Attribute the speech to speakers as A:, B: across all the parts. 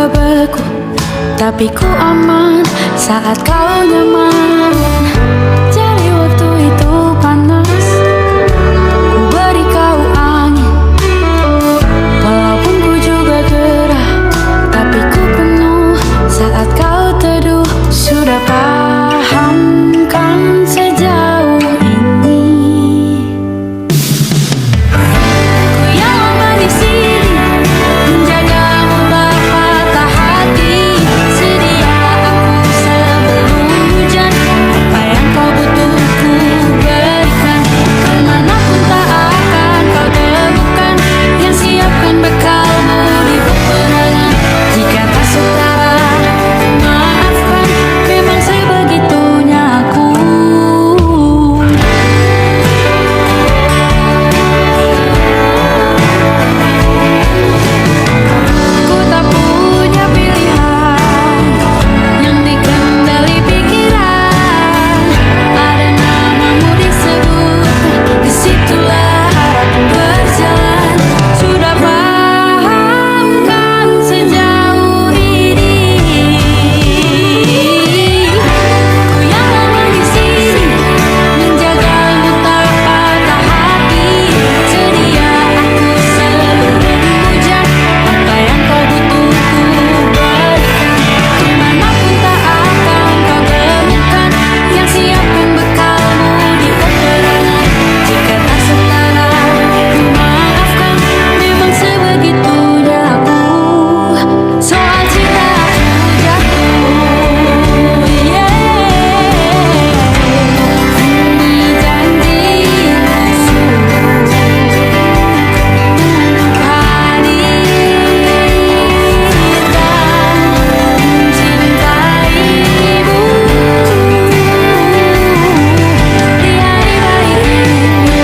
A: beku, tapi ku aman saat kau nyaman. Jadi waktu itu panas, ku beri kau angin. Walaupun ku juga gerah, tapi ku penuh saat kau teduh. Sudah paham kan sejauh ini. Ku yang lama di sini, menjagamu berpatah hati. Sedia aku sebelum hujan, apa yang kau butuh ku berikan. Kemanapun tak akan kau temukan, yang siapkan bekalmu di peperangan. Jika tak setara, maafkan, memang sebegitunya aku. Ku tak punya pilihan yang dikendali pikiran. Ada namamu disebut, disitulah harapan berjalan. Sudah paham kan sejauh ini. Ku yang lama di sini, menjagamu tak patah hati. Sedia aku sebelum hujan, apa yang kau butuh ku berikan. Kemanapun tak akan kau temukan, yang siapkan bekalmu di peperangan. Jika tak setara, ku maafkan, memang sebegitunya aku. Soal cinta aku jatuh, ini janjiku hadir dan mencintaimu di hari baikmu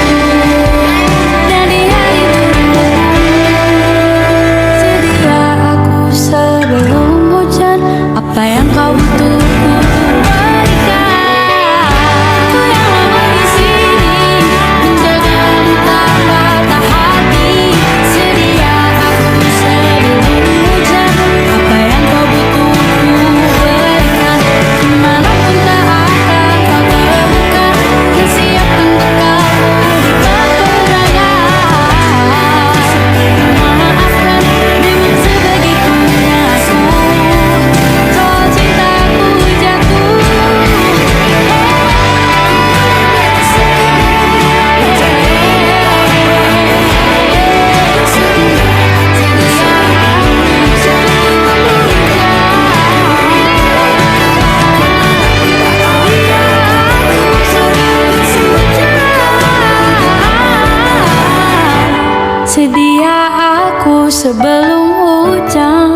A: dan di hari burukmu. Sedia aku sebelum hujan, apa yang kau butuh ku berikan. Ku yang lama di sini, menjagamu tak patah hati. Sedia aku sebelum hujan, apa yang kau butuh ku berikan. Kemanapun tak akan kau temukan, yang siapkan bekalmu di peperangan. Maafkan, memang sebegitunya aku. Soal cintaku jatuh, sedia aku sebelum hujan.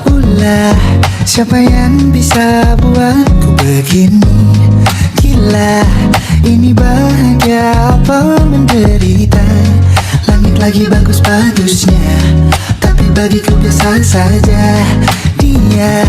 B: Ulah, siapa yang bisa buatku begini? Gila, ini bahagia apa menderita? Langit lagi bagus-bagusnya, tapi bagiku biasa saja. Dia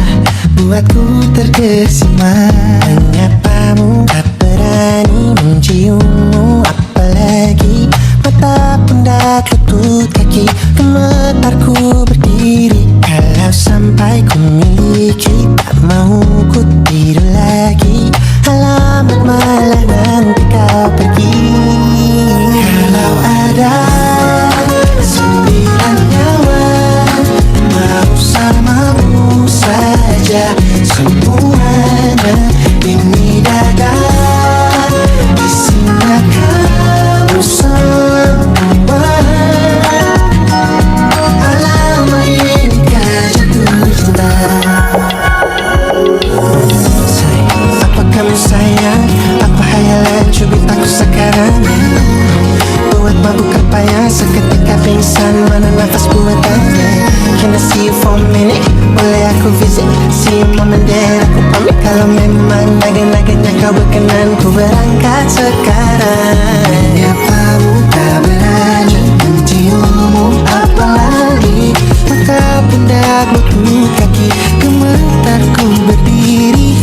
B: buatku terkesima. Menyapamu tak berani menciummu, apalagi mata pundak lutut kaki. Gemetarku berdiri kalau sampai ku miliki. Tak mau ku tidur lagi, alamat malah nanti kau pergi. Kalau ada 9 nyawa, mau samamu saja semuanya. Ini dada, isinya kamu semua. Alamak ini jatuh cinta. Apa kamu sayang? Apa hayalan cubit aku sekarang? Buat mabuk apa yang seketika pingsan, mana nafas buatannya? Can I see you for a minute? Boleh aku visit? See you mom and dad, aku pamit kalau memang naga-naganya kau berkenan. Ku berangkat sekarang. Menyapamu tak berani menciummu, apalagi mata pundak lutut kaki. Gemetarku berdiri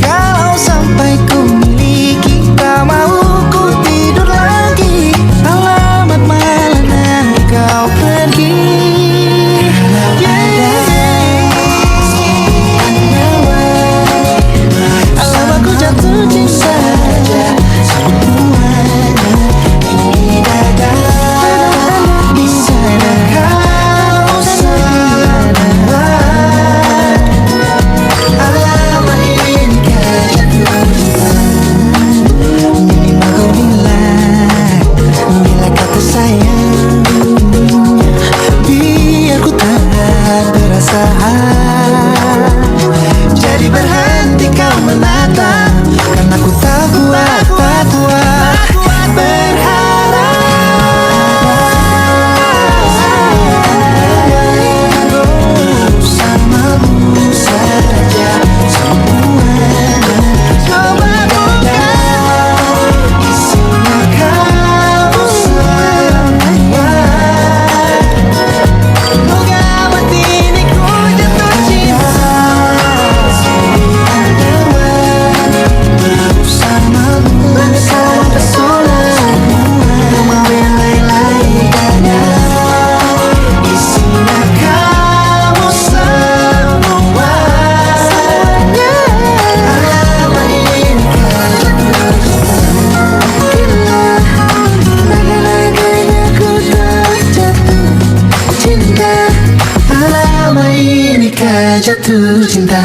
B: jatuh cinta.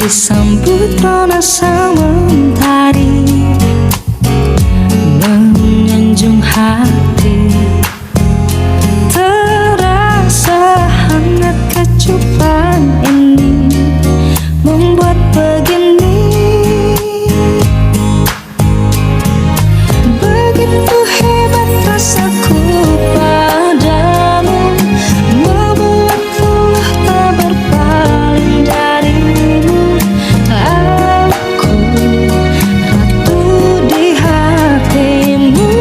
A: disambut rona sang mentari menyanjung hati, terasa hangat kecupan ini membuat begini. Begitu hebat rasaku padamu, membuatku tak berpaling darimu. Aku ratu di hatimu.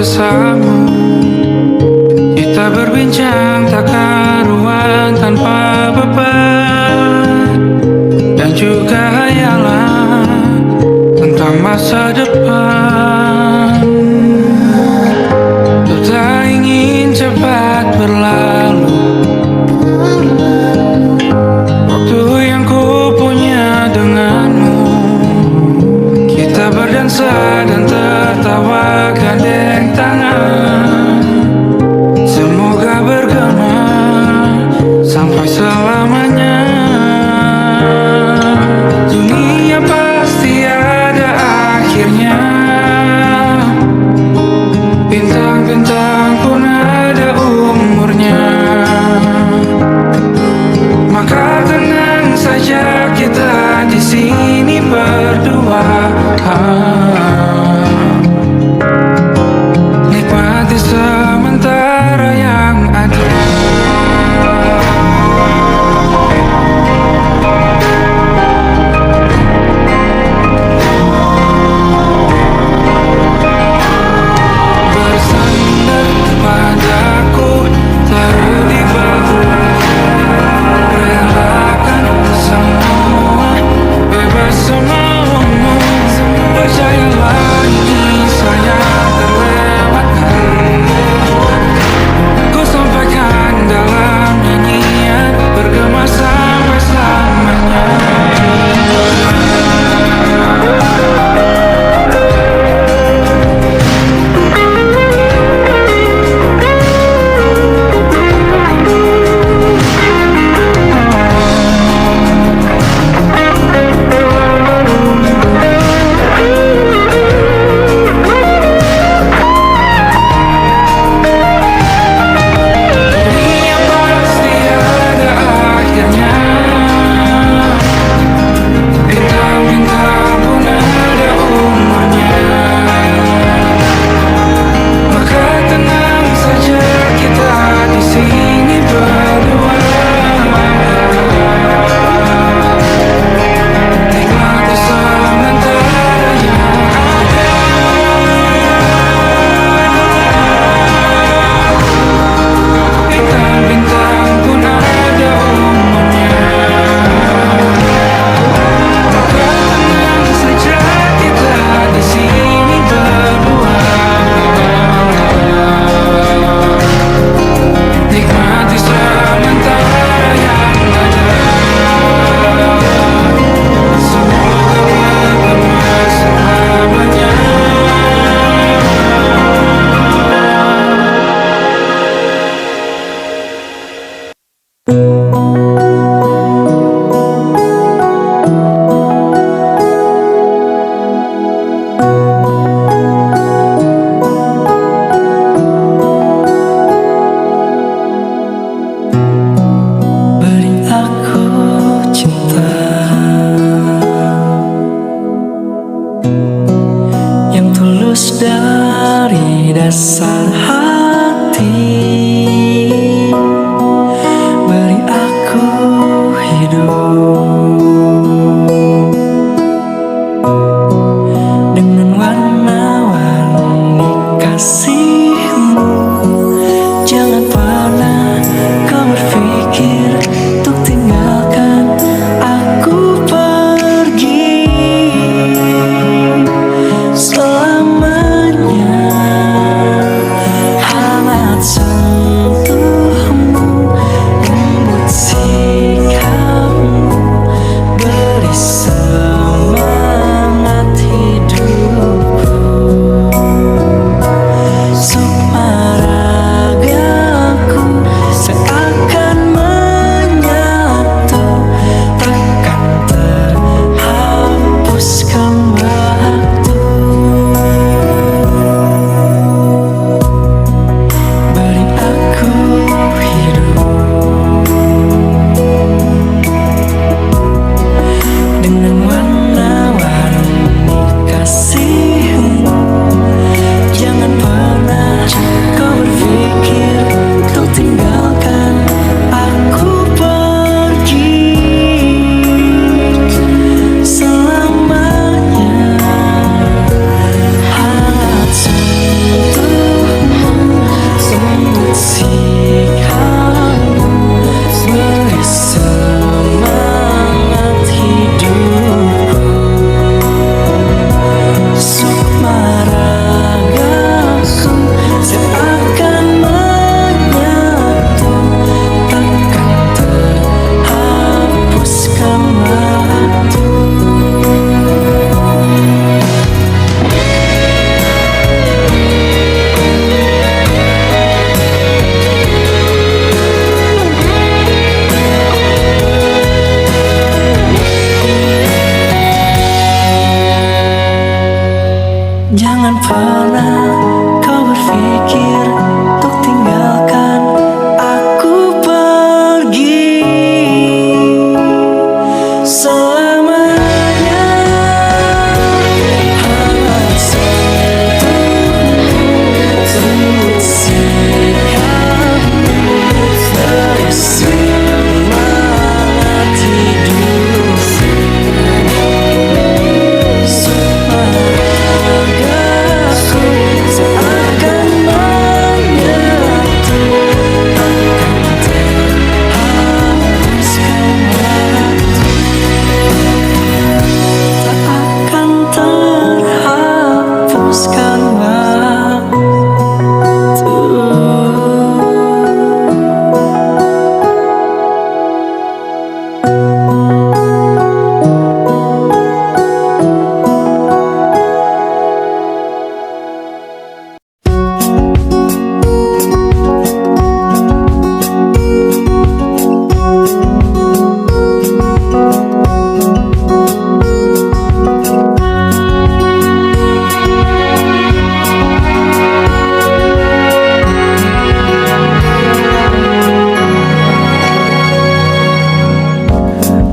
C: bersamamu. Kita berbincang tak karuan tanpa beban, dan juga hayalan tentang masa depan. Ku tak ingin cepat berlalu waktu yang ku punya denganmu. Kita berdansa dan tertawa gandeng tangan, semoga bergema sampai selamanya. Dunia pasti ada akhirnya, bintang-bintang pun ada umurnya. Maka tenang saja kita di sini berdua. Nikmati sementara yang ada. Bersandar padaku, taruh di bahu, relakan semua, bebas semaumu. Percayalah ini saya terlewatkan. Ku sampaikan dalam nyanyian, bergema sampai selamanya. Dunia pasti ada akhirnya, bintang-bintang pun ada umurnya. Maka tenang saja kita di sini berdua. Nikmati sementara yang ada. Bintang-bintang pun ada umurnya. Maka tenang saja kita di sini berdua. Nikmati sementara yang ada. Semoga bergema selamanya. Beri aku cinta yang tulus dari dasar hati. Beri aku hidup dengan warna-warni kasihmu. Jangan pernah kau berpikir untuk tinggalkan aku pergi selamanya.
D: pernah kau berpikir untuk tinggalkan aku pergi selamanya? Hanya satu sikapmu dari semangat hidupku, semaragaku seakan menyatu, akan terhapuskan waktu, tak akan terhapuskan waktu.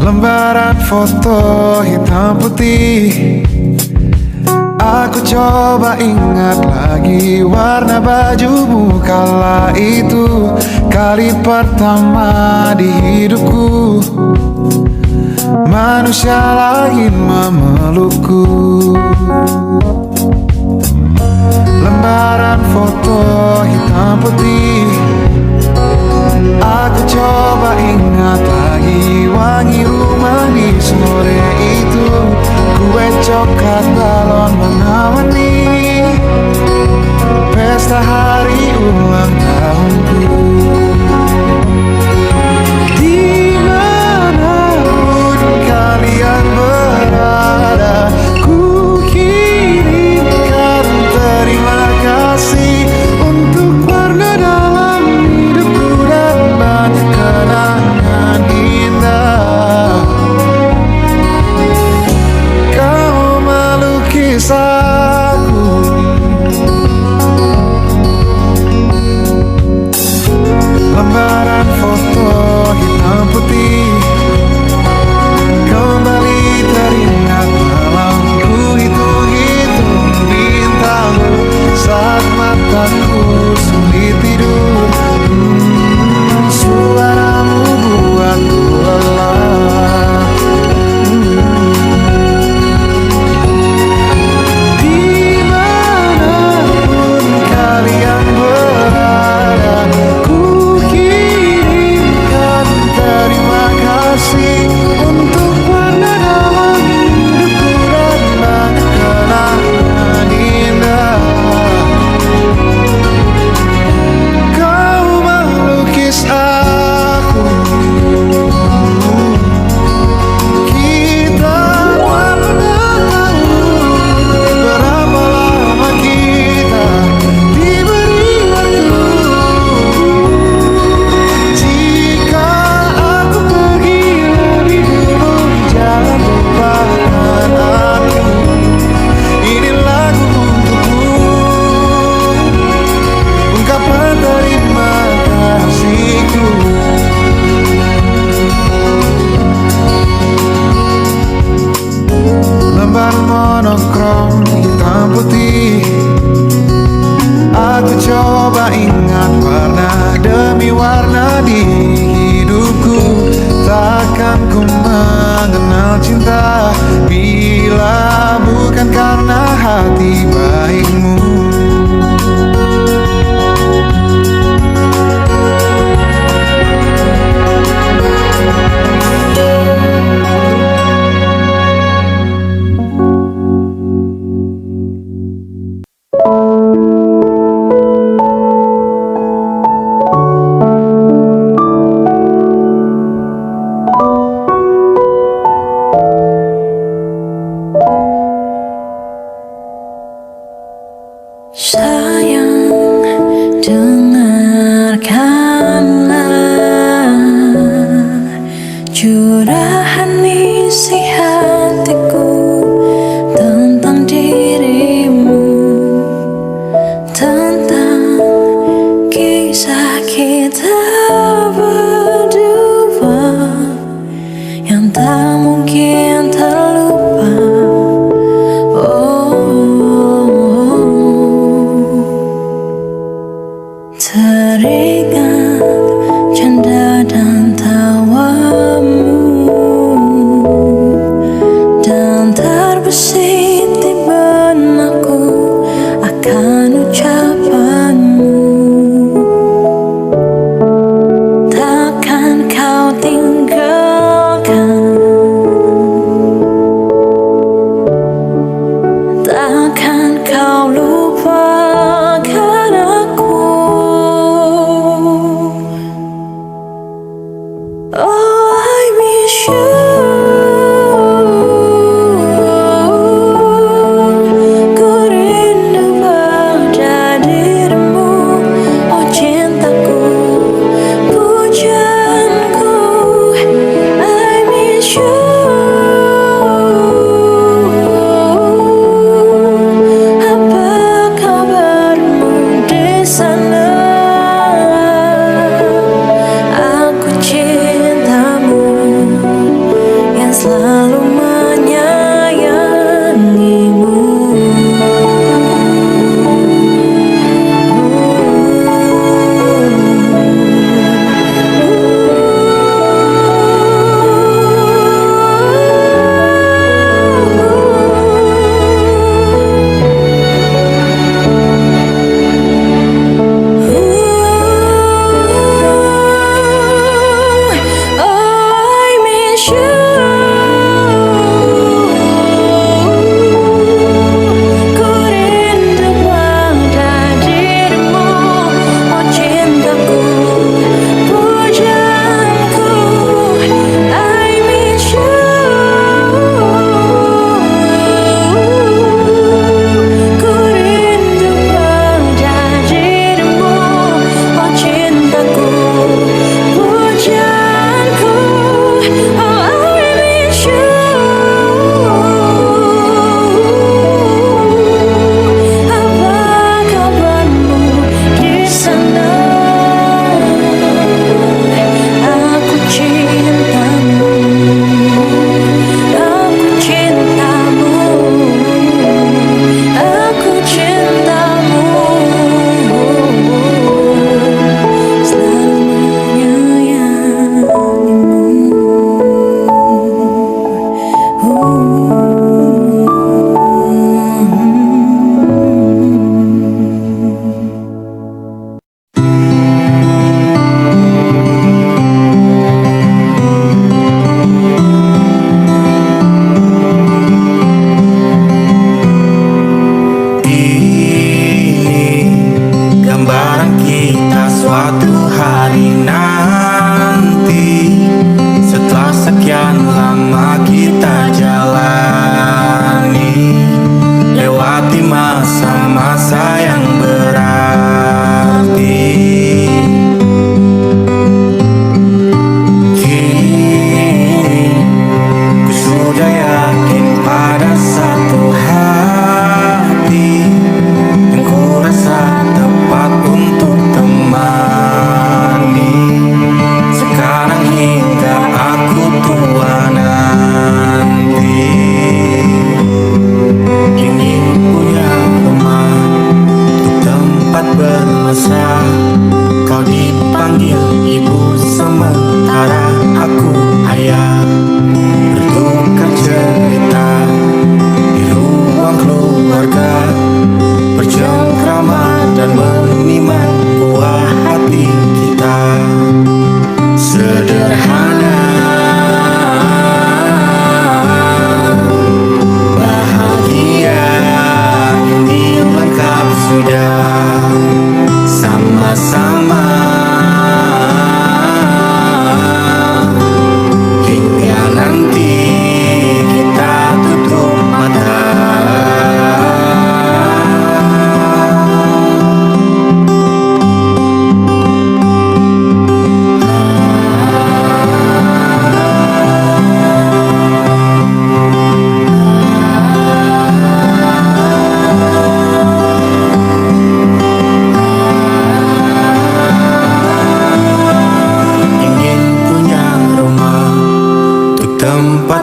E: Lembaran foto hitam putih, aku coba ingat lagi warna bajumu kala itu, kali pertama di hidupku manusia lain memelukku. Lembaran foto hitam putih, aku coba ingat lagi wangi rumah di sore itu, kue coklat balon warna-warni, pesta hari ulang tahunku. Dimanapun kalian berada, ku kirimkan terima kasih untuk warna dalam hidupku dan banyak kenangan indah. Kau melukis aku, lembaran foto hitam putih kembali teringat malamku, hitung-hitung bintang saat mataku sulit tidur. Suaramu buatku lelah. Dimanapun kalian berada, ku kirimkan terima kasih untuk warna dalam hidupku dan banyak kenangan indah. Kau melukis aku, kita tak pernah tahu berapa lama kita diberi waktu. Jika aku pergi lebih dulu, jangan lupakan aku. Ini lagu untukmu, ungkapan terima kasihku. Lembar monokrom hitam putih, aku coba ingat warna demi warna di hidupku. Takkan ku mengenal cinta bila bukan karena hati baikmu.
A: Sayang, dengarkanlah curahan isi hatiku tentang dirimu.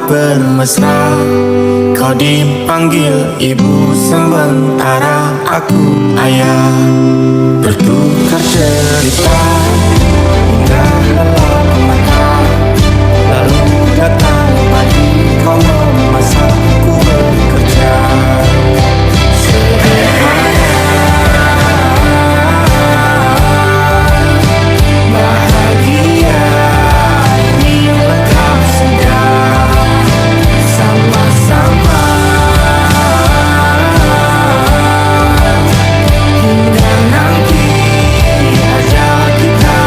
B: bermesra. Kau dipanggil ibu sementara aku ayah. Bertukar cerita hingga lelah mata. Lalu datang pagi kau memasakku bekerja. Sederhana, bahagia ini lengkap sudah sama-sama. Hingga nanti ajal kita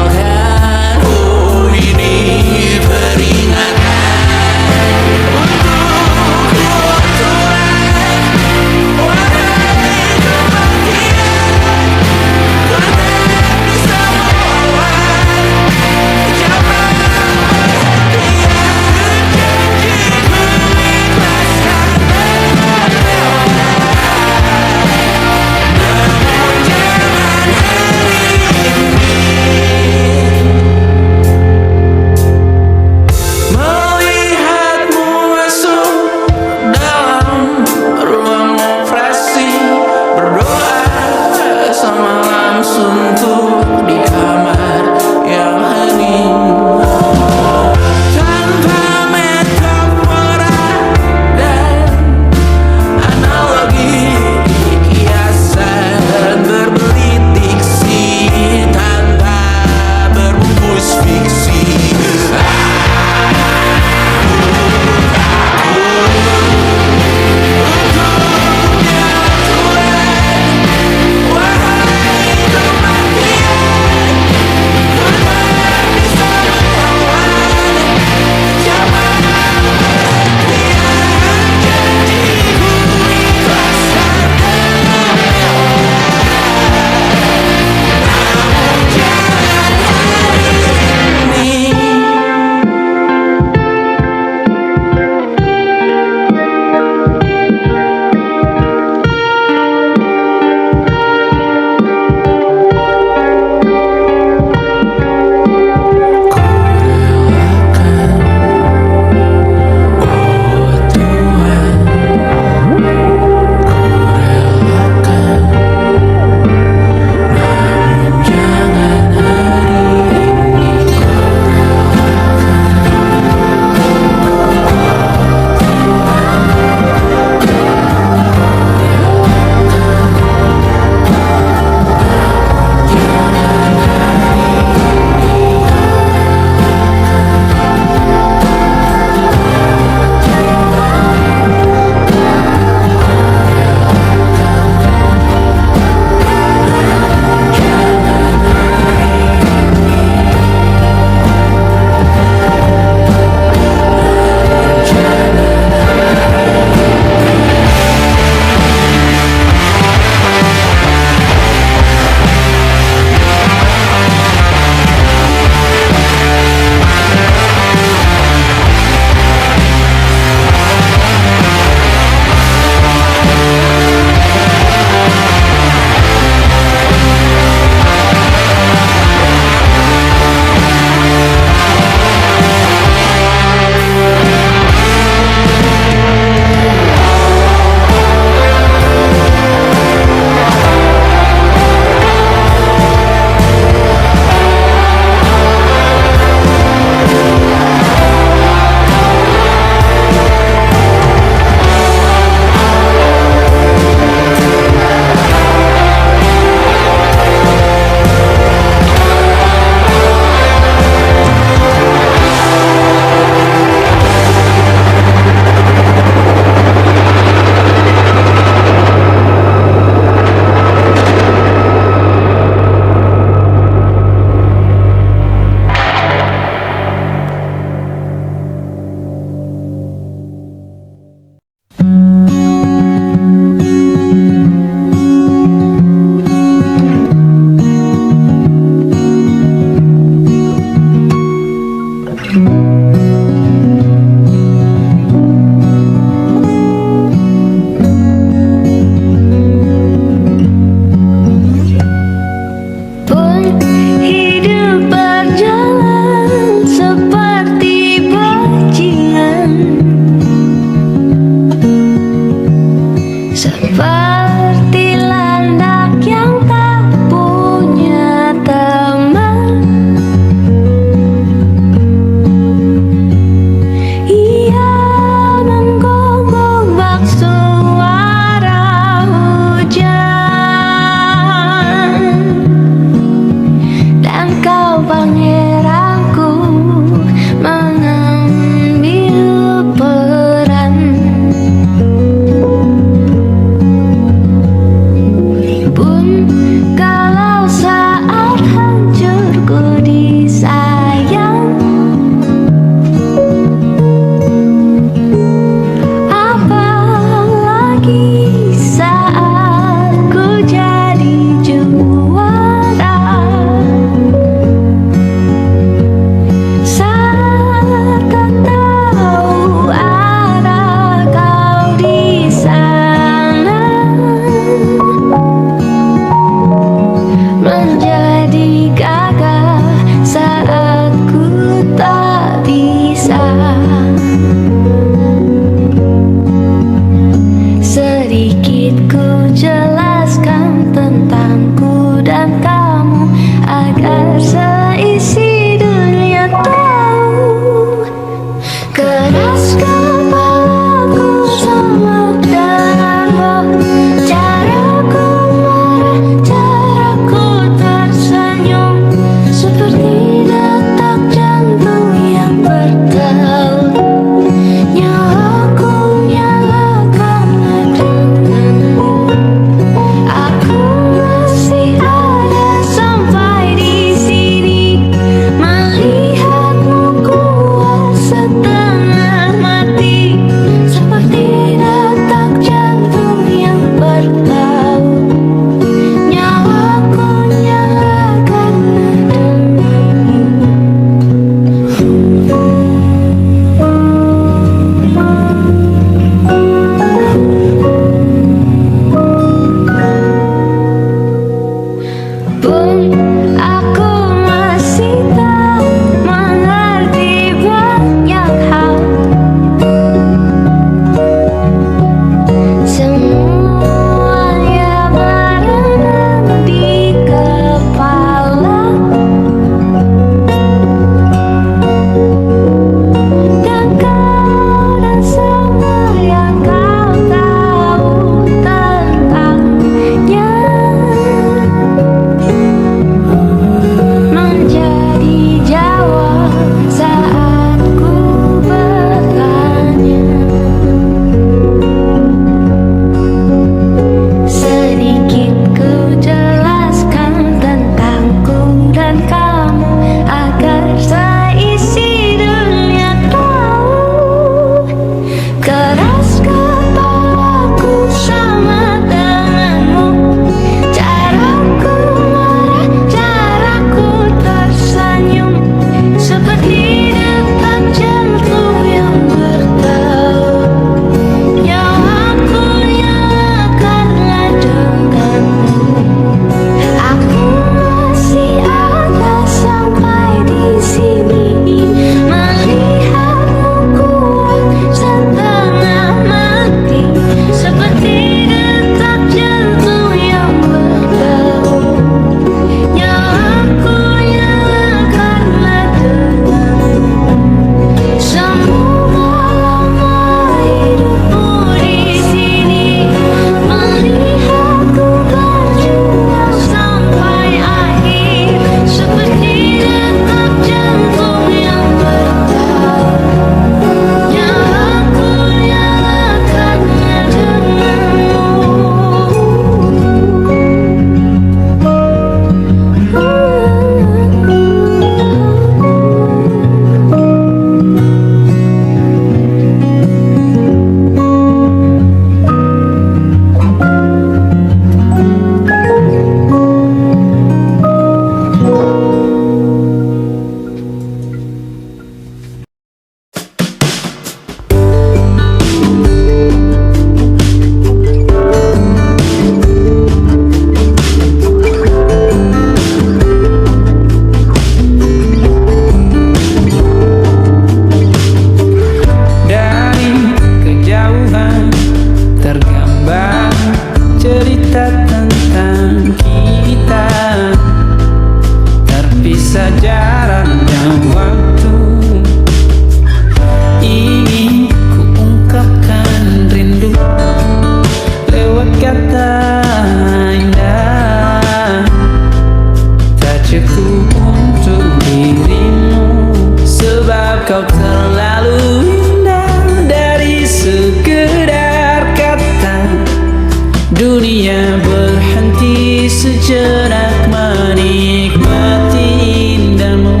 D: dunia berhenti sejenak menikmati indahmu.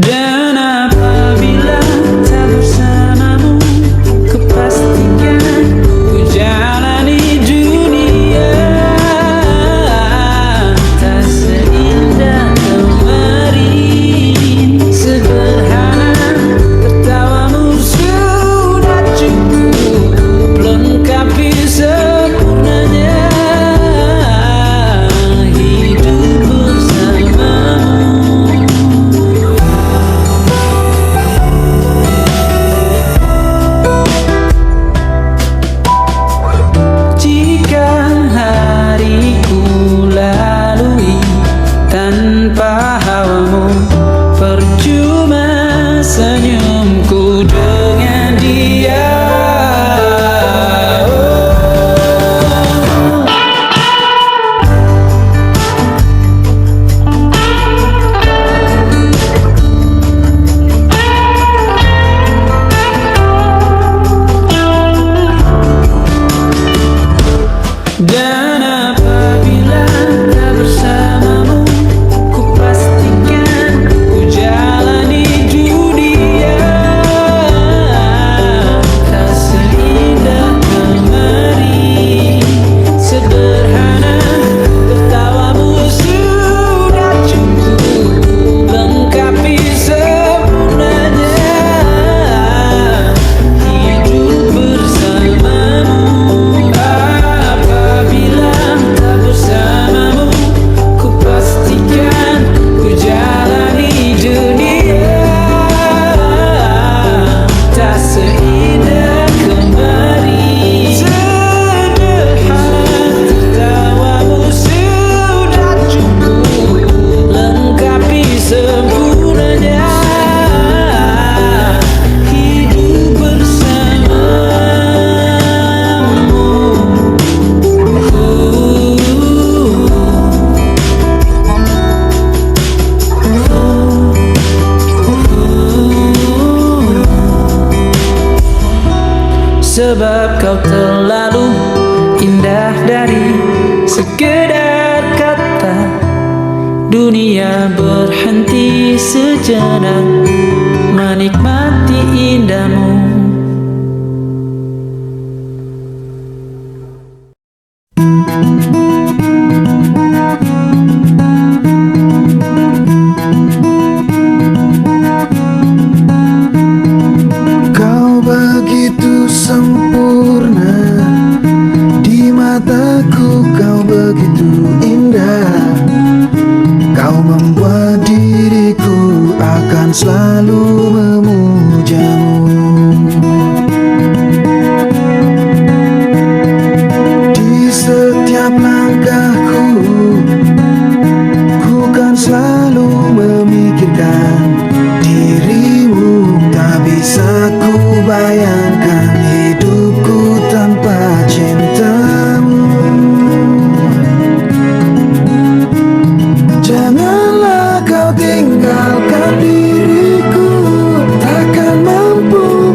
D: Dan apabila tak bersamamu, kupastikan ku jalani dunia tak seindah kemarin. Sederhana tertawamu sudah cukup lengkapi sempurnanya hidup bersamamu. Jika hariku lalui tanpa hawamu, percuma senyumku dengan dia. Dan apabila tak bersamamu, kupastikan ku jalani dunia tak seindah kemarin. Sederhana tertawamu sudah cukup lengkapi sempurnanya hidup bersamamu. Apabila tak bersamamu, kupastikan ku jalani dunia tak seindah kemarin. Sederhana tertawamu sudah cukup lengkapi sempurnanya hidup bersamamu. Sebab kau terlalu indah dari sekedar kata. Dunia berhenti sejenak menikmati indahmu.
E: Kau begitu sempurna di mataku, kau begitu indah. Kau membuat diriku akan selalu memujamu. Di setiap langkahku, ku kan selalu memikirkan dirimu. Tak bisa ku bayangkan hidupku tanpa cintamu. Janganlah kau tinggalkan diriku, takkan mampu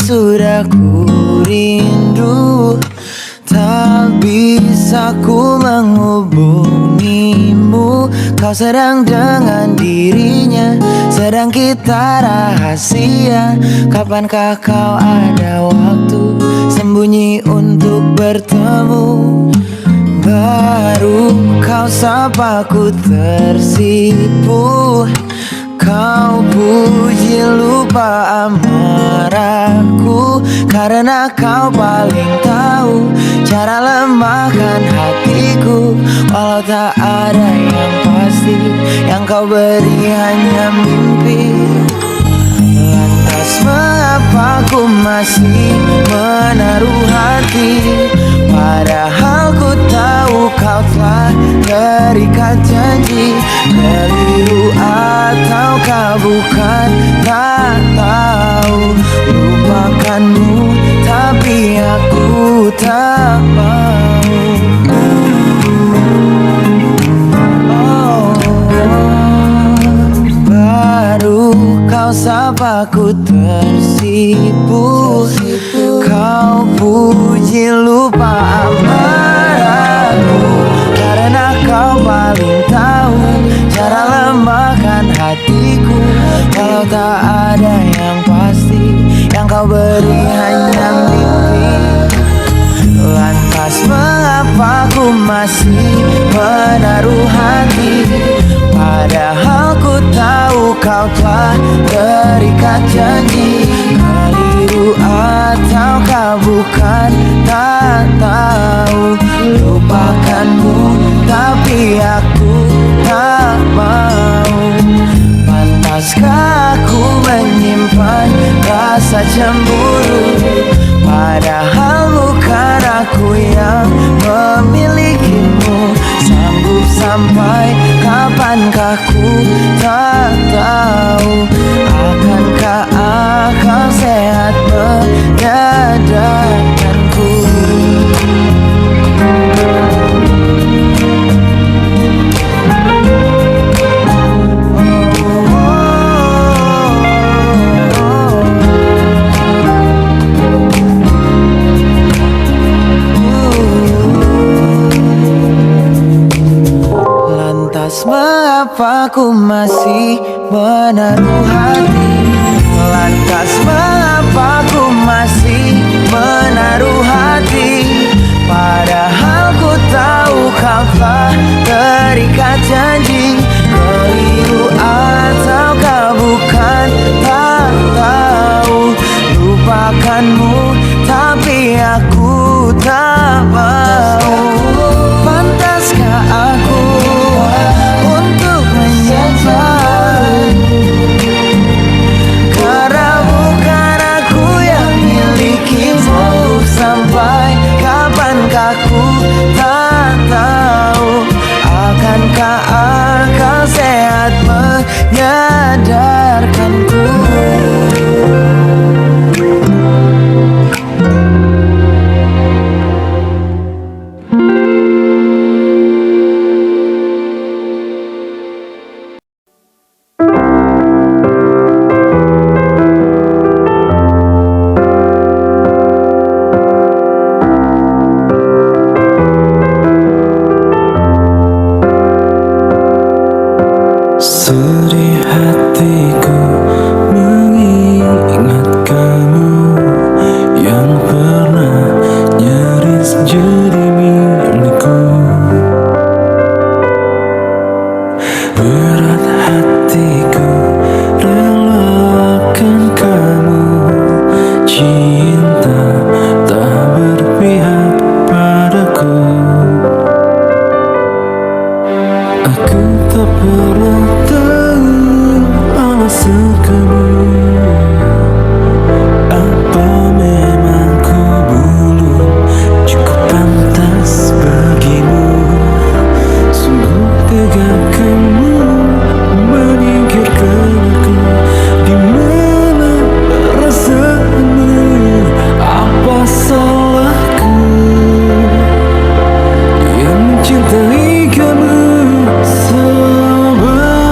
F: sudah ku rindu. Tak bisa ku menghubungimu. Kau sedang dengan dirinya, sedang kita rahasia. Kapankah kau ada waktu sembunyi untuk bertemu? Baru kau sapa ku tersipu. Kau puji lupa amarahku, karena kau paling tahu cara lemahkan hatiku. Walau tak ada yang pasti, yang kau beri hanya mimpi. Lantas mengapa ku masih menaruh hati, padahal ku tahu kau telah terikat janji. Keliru ataukah bukan, tak tahu. Lupakanmu tapi aku tak mau. Baru kau sapa ku tersipu. Kau puji lupa amarahku, karena kau paling tahu cara lemahkan hatiku. Kalau tak ada yang pasti, yang kau beri hanya mimpi. Lantas mengapa ku masih menaruh hati, padahal ku tahu kau telah terikat janji. Keliru ataukah bukan, tak tahu. Lupakanmu tapi aku tak mau. Pantaskah aku menyimpan rasa cemburu, padahal bukan aku yang memilikimu. Sanggup sampai kapankah ku tak tahu. Akankah akal sehat menyadarkanku? Lantas mengapa ku masih menaruh hati? Lantas mengapa ku masih menaruh hati, padahal ku tahu kau telah terikat janji. Keliru ataukah bukan, tak tahu. Lupakanmu tapi aku tak mau. Pantaskah aku untuk menyimpan, karena bukan aku yang milikimu. Sampai kapankah ku tak tahu. Akankah akal sehat menyadarkanku?
D: Sedih hatiku mengingat kamu yang pernah nyaris jadi milikku. Berat hatiku relakan kamu, cinta tak berpihak padaku. Aku tak pernah tahu alasan kamu. Apa memang ku belum cukup pantas bagimu? Sungguh tega kamu menyingkirkan aku. Di mana perasaanmu? Apa salahku yang mencintai kamu? Sabar.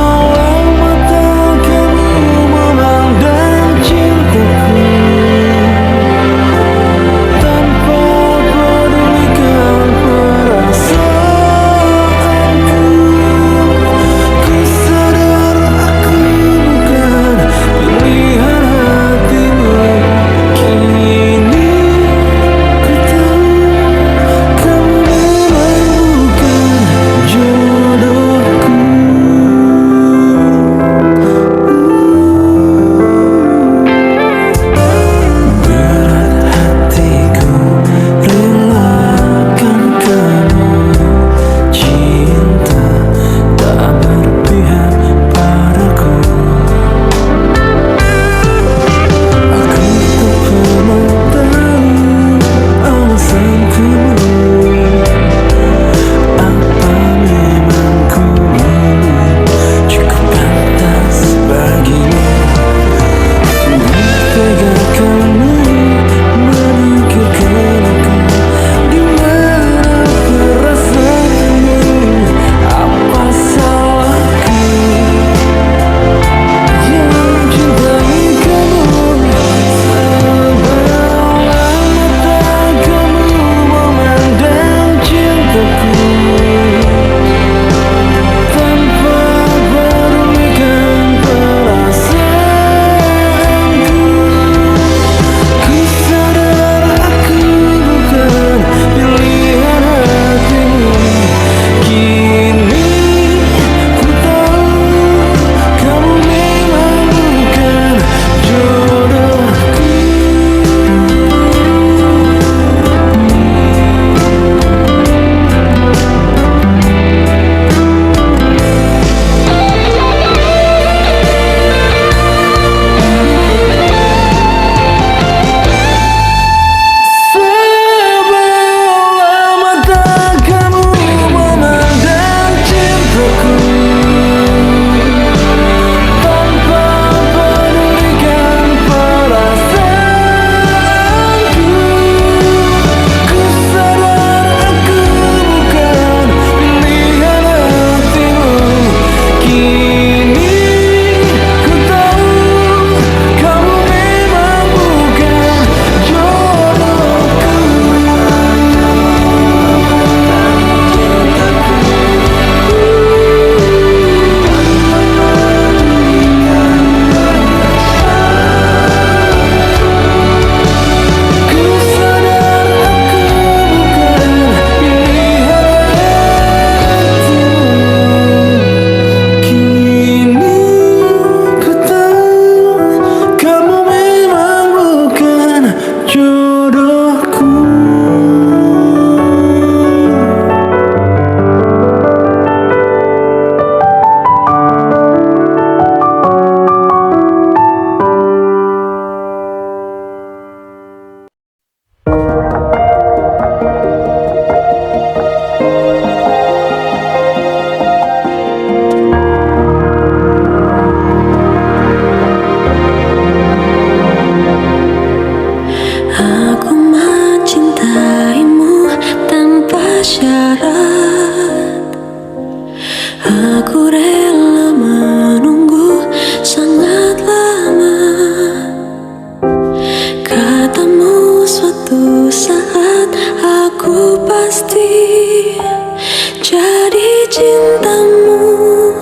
A: cintamu,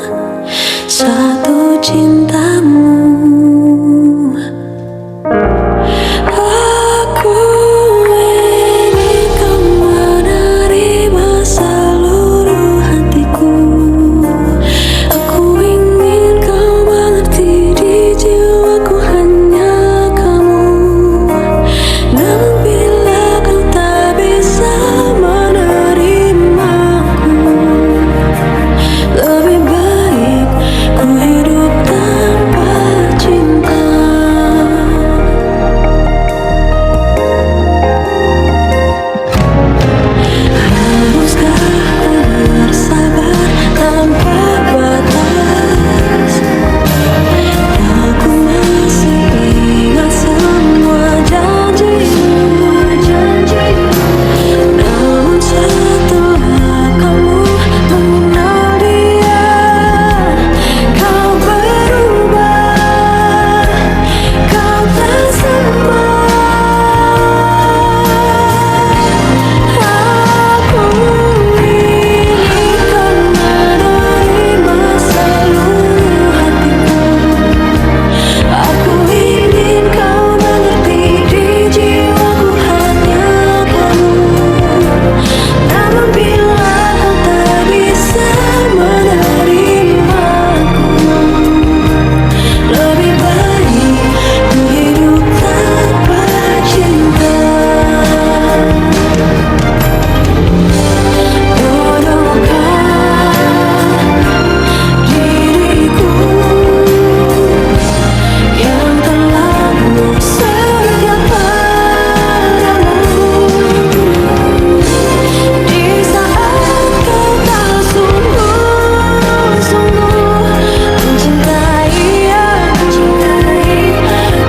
A: satu cintamu. Aku ingin kau menerima seluruh hatiku. Aku ingin kau mengerti di jiwaku hanya kamu. Namun bila kau tak bisa menerimaku, lebih baik ku hidup tanpa cinta. Haruskah ku bersabar tanpa batas? Aku masih ingat semua janjimu. Namun setelah kamu mengenal dia, kau berubah, kau tak sama. Aku ingin kau menerima seluruh hatiku. Aku ingin kau mengerti di jiwaku hanya kamu. Namun bila kau tak bisa menerimaku, lebih baik ku hidup tanpa cinta. Bodohkah diriku yang terlalu setia padamu, di saat kau tak sungguh-sungguh mencintai aku.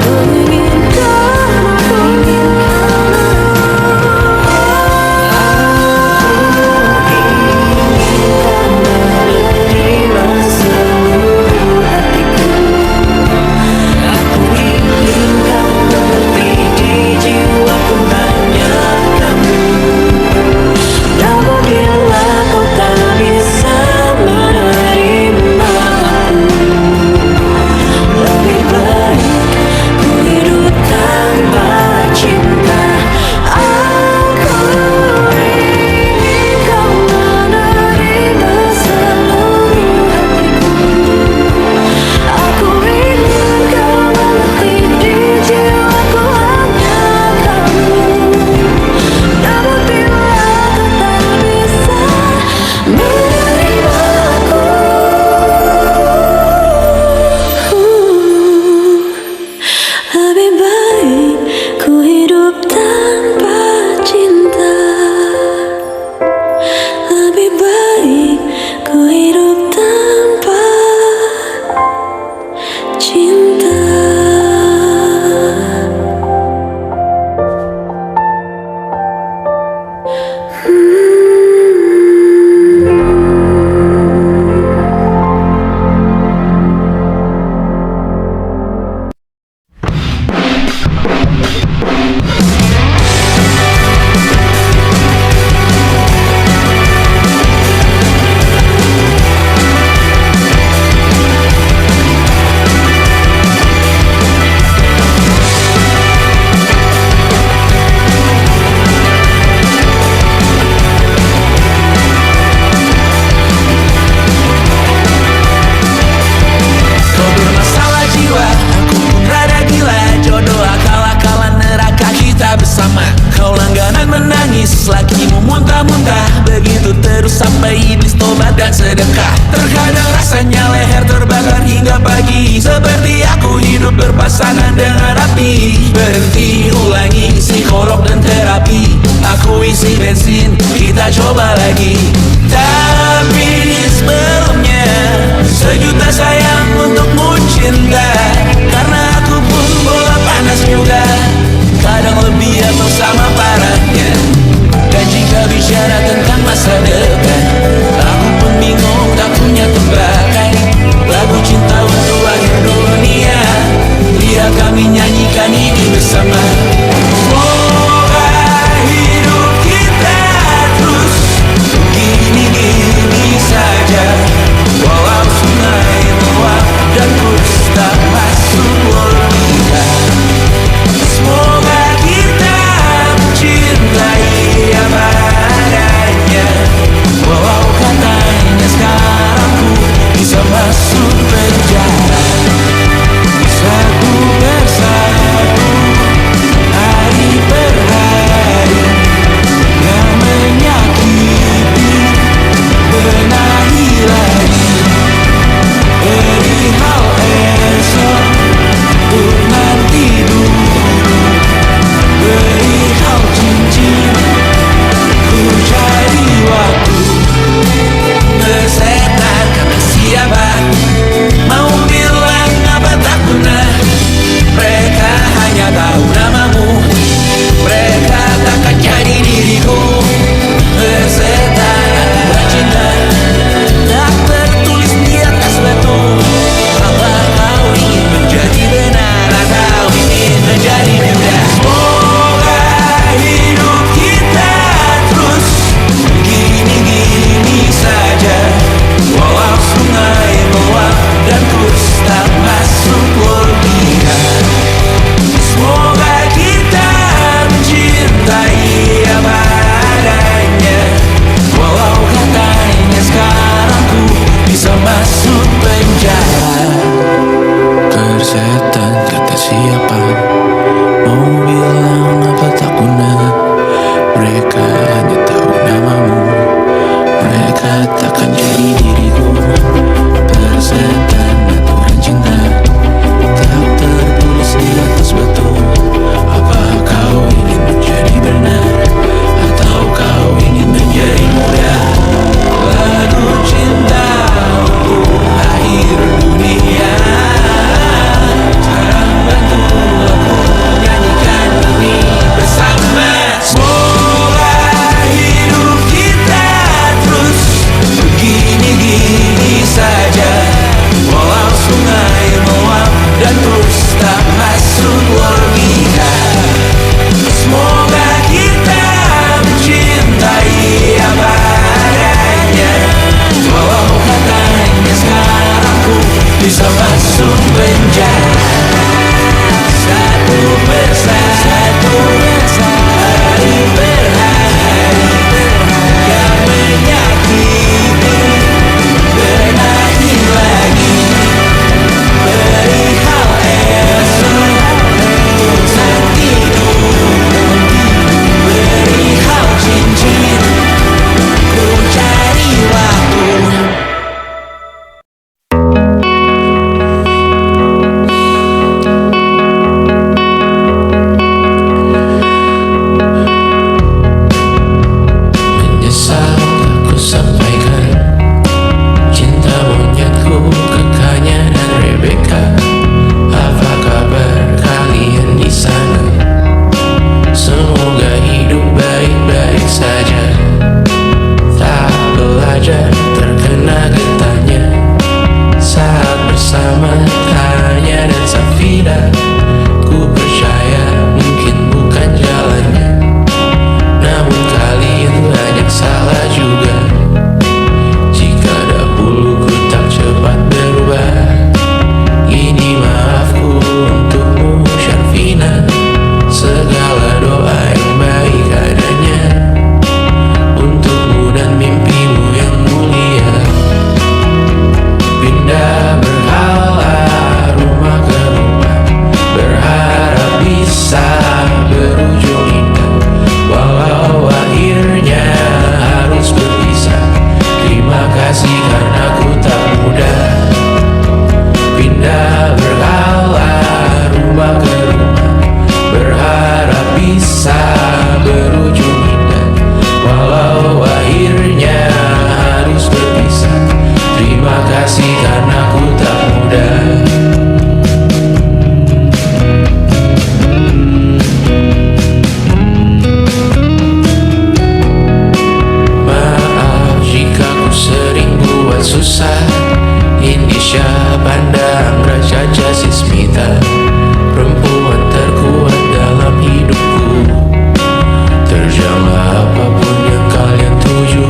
A: Ku inginkan menerima seluruh hatiku. Aku ingin kau mengerti di jiwaku hanya kamu. Namun bila kau tak bisa menerimaku, lebih baik ku hidup tanpa cinta. Aku ingin kau menerima seluruh hatiku. Aku ingin kau mengerti di jiwaku hanya kamu. Namun bila kau tak bisa menerimaku, lebih baik ku hidup tanpa cinta. Lebih baik ku hidup tanpa cinta.
F: Kau bermasalah jiwa, aku pun rada gila. Jodoh akal-akalan neraka kita bersama. Kau langganan menangis, lakimu muntah-muntah. Begitu terus sampai iblis tobat dan sedekah. Terkadang rasanya leher terbakar hingga pagi. Seperti aku hidup berpasangan dengan api. Berhenti, ulangi psikolog dan terapi. Aku isi bensin, kita coba lagi. Tapi sebelumnya, sejuta sayang untukmu cinta. Karena aku pun bola panas juga, kadang lebih atau sama parahnya. Dan jika bicara tentang masa depan, aku pun bingung tak punya tebakan. Lagu cinta untuk akhir dunia, biar kami nyanyikan ini bersama. Semoga hidup kita terus gini-gini menjadi diriku. Persetan aturan cinta tak tertulis di atas batu. Apa kau ingin menjadi benar, atau kau ingin menjadi muda? Lagu cinta untuk akhir dunia. Sekarang bantu aku nyanyikan ini bersama. Semoga hidup kita terus begini-gini saja, walau sungai meluap dan terus tak masuk logika. Semoga kita mencintai apa adanya, walau katanya sekarang ku bisa masuk penjara. Satu persatu, hari per hari, yang menyakiti benahi lagi. Perihal esok saat tidur, perihal cincin ku cari waktu. Menyesal aku sampaikan cinta monyetku ke Kanya dan Rebecca. Apa kabar kalian di sana? Semoga hidup baik-baik saja. Tak belajar terkena getahnya saat bersama Tanya dan Safira. Ku percaya mungkin bukan jalannya, namun kalian banyak salah juga. Jika dahulu ku tak cepat berubah, ini maafku untukmu Syarfina. Segala doa yang baik adanya untukmu dan mimpimu yang mulia. Pindah berhala rumah ke rumah, berharap bisa berujung indah, walau akhirnya harus berpisah. Terima kasih karena ku tak mudah. Pindah berhala rumah ke rumah, berharap bisa berujung indah, walau akhirnya harus berpisah. Terima kasih karena ku tak mudah. Maaf jika ku sering buat susah. Indonesia pandang Raja Jasismita, perempuan terkuat dalam hidupku. Terjanglah apapun yang kalian tuju.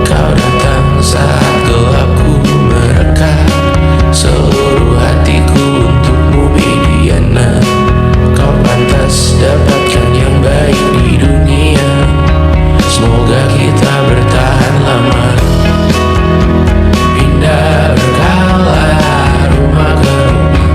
F: Kau datang saat gelapku mereka, seluruh hatiku untukmu Mediana. Kau pantas dapatkan yang baik di dunia. Semoga kita bertahan lama. Pindah berkala rumah ke rumah,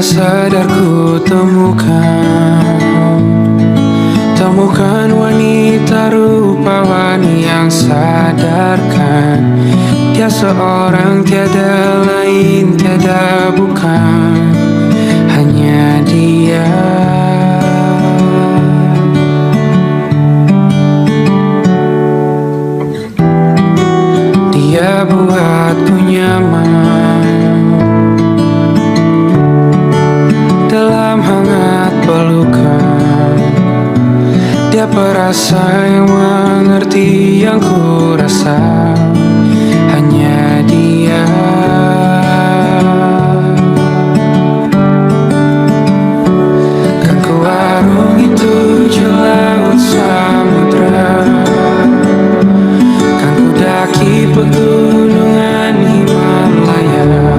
C: sadar ku temukan wanita rupawan yang sadarkan dia seorang, tiada lain, tiada bukan, hanya dia. Dia buatku nyaman dalam hangat pelukan. Dia perasa yang mengerti yang ku rasa, hanya dia. Kan ku arungi tujuh laut samudra, kan ku daki pegunungan Himalaya.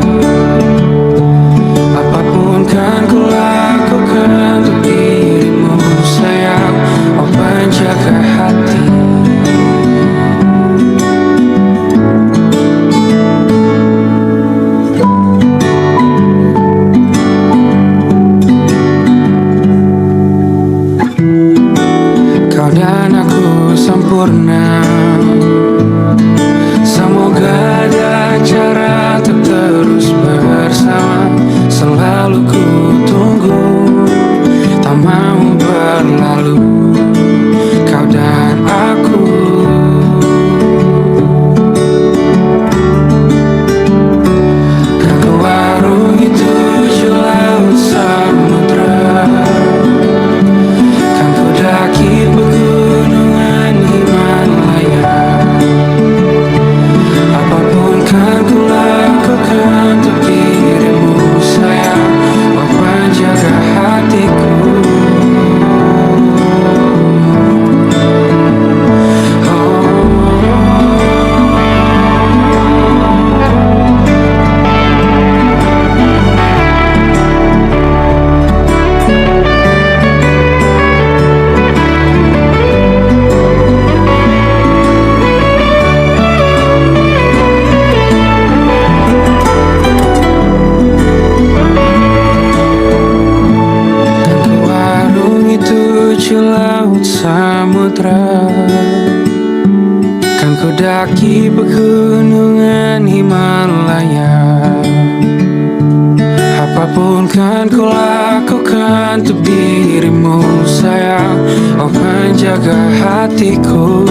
C: Apapun kan ku lakukan untuk dirimu sayang, oh penjaga hati. Kau dan aku sempurna, semoga ada cara untuk terus bersama. Selalu ku tunggu, tak mau berlalu, kau dan aku. Kan ku arungi tujuh laut samudra, kan ku daki pegunungan Himalaya. Apapun kan ku lakukan untuk dirimu sayang, oh penjaga hatiku. Tujuh laut samudra, kan ku daki pegunungan Himalaya. Apapun kan ku lakukan untuk dirimu sayang, oh penjaga hatiku.